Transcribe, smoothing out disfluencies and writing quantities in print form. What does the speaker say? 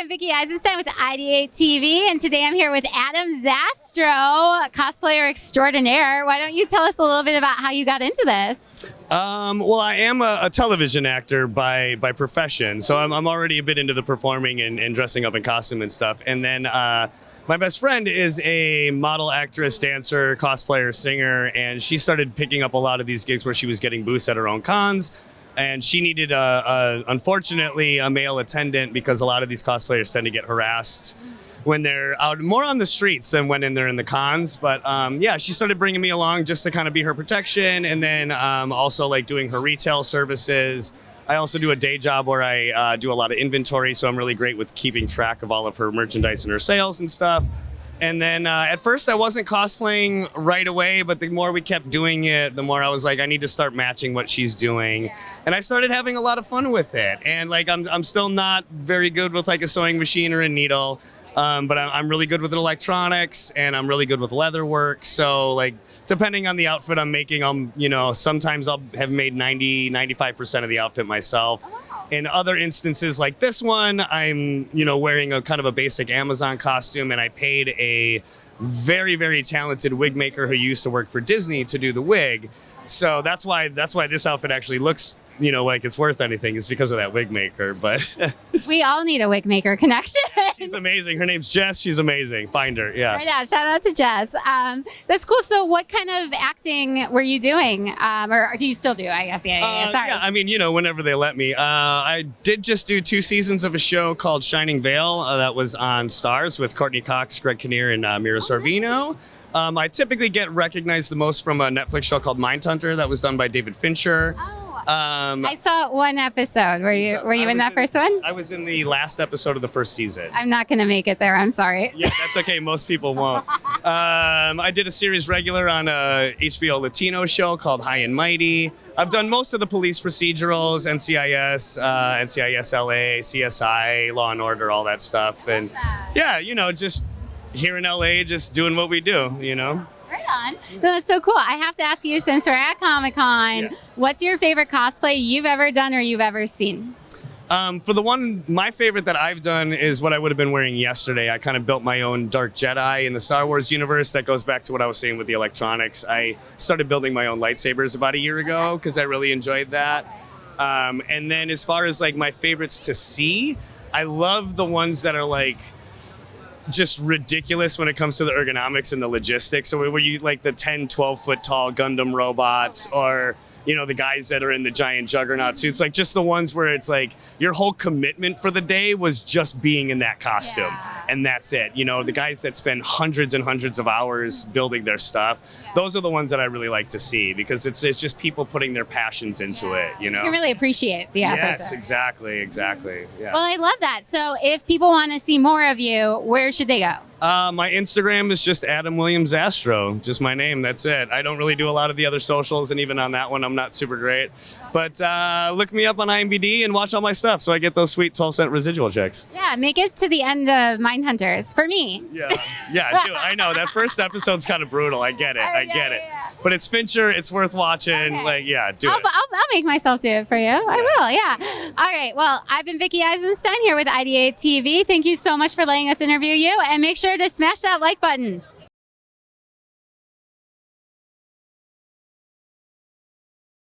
I'm Vickie Eisenstein with IdeateTV, and today I'm here with Adam Zastrow, cosplayer extraordinaire. Why don't you tell us a little bit about how you got into this? Well, I am a television actor by profession, so I'm already a bit into the performing and dressing up in costume and stuff. And then my best friend is a model, actress, dancer, cosplayer, singer, and she started picking up a lot of these gigs where she was getting booths at her own cons. And she needed, unfortunately, a male attendant because a lot of these cosplayers tend to get harassed when they're out more on the streets than when they're in the cons. But yeah, she started bringing me along just to kind of be her protection, and then also like doing her retail services. I also do a day job where I do a lot of inventory, so I'm really great with keeping track of all of her merchandise and her sales and stuff. And then at first I wasn't cosplaying right away, but the more we kept doing it, the more I was like, I need to start matching what she's doing. Yeah. And I started having a lot of fun with it. And like, I'm still not very good with like a sewing machine or a needle, but I'm really good with electronics, and I'm really good with leather work. So like, depending on the outfit I'm making, sometimes I'll have made 95% of the outfit myself. In other instances like this one, I'm, wearing a kind of a basic Amazon costume, and I paid a very, very talented wig maker who used to work for Disney to do the wig. So that's why this outfit actually looks, like it's worth anything, is because of that wig maker. But we all need a wig maker connection. She's amazing. Her name's Jess. She's amazing. Find her. Yeah. Right on. Shout out to Jess. That's cool. So what kind of acting were you doing? Or do you still do, I guess? Yeah. Sorry. Yeah, I mean, whenever they let me. I did just do 2 seasons of a show called Shining Veil that was on Stars with Courtney Cox, Greg Kinnear, and Mira Sorvino. I typically get recognized the most from a Netflix show called Mindhunter that was done by David Fincher. I saw one episode. Were you in that first one? I was in the last episode of the first season. I'm not going to make it there. I'm sorry. Yeah, that's okay. Most people won't. I did a series regular on a HBO Latino show called High and Mighty. I've done most of the police procedurals, NCIS, NCIS LA, CSI, Law and Order, all that stuff. And yeah, just here in LA, just doing what we do, Right on. That's so cool. I have to ask you, since we're at Comic-Con, what's your favorite cosplay you've ever done or you've ever seen? For the one, my favorite that I've done is what I would have been wearing yesterday. I kind of built my own Dark Jedi in the Star Wars universe. That goes back to what I was saying with the electronics. I started building my own lightsabers about a year ago because I really enjoyed that. And then as far as like my favorites to see, I love the ones that are like just ridiculous when it comes to the ergonomics and the logistics. So where you like the 10, 12 foot tall Gundam robots, or, the guys that are in the giant juggernaut suits, like just the ones where it's like your whole commitment for the day was just being in that costume. Yeah. And that's it. The guys that spend hundreds and hundreds of hours building their stuff, those are the ones that I really like to see, because it's just people putting their passions into it, You can really appreciate the effort. Yes, exactly. Yeah. Well, I love that. So if people want to see more of you, where should they go? My Instagram is just Adam William Zastrow, just my name. That's it. I don't really do a lot of the other socials, and even on that one, I'm not super great. But look me up on IMDb and watch all my stuff, so I get those sweet 12-cent residual checks. Yeah, make it to the end of Mindhunters for me. Yeah, do it. I know that first episode's kind of brutal. I get it. I get it. But it's Fincher. It's worth watching. Okay. Do it. I'll make myself do it for you. I will. Yeah. All right. Well, I've been Vickie Eisenstein here with IdeateTV. Thank you so much for letting us interview you, and make sure to smash that like button.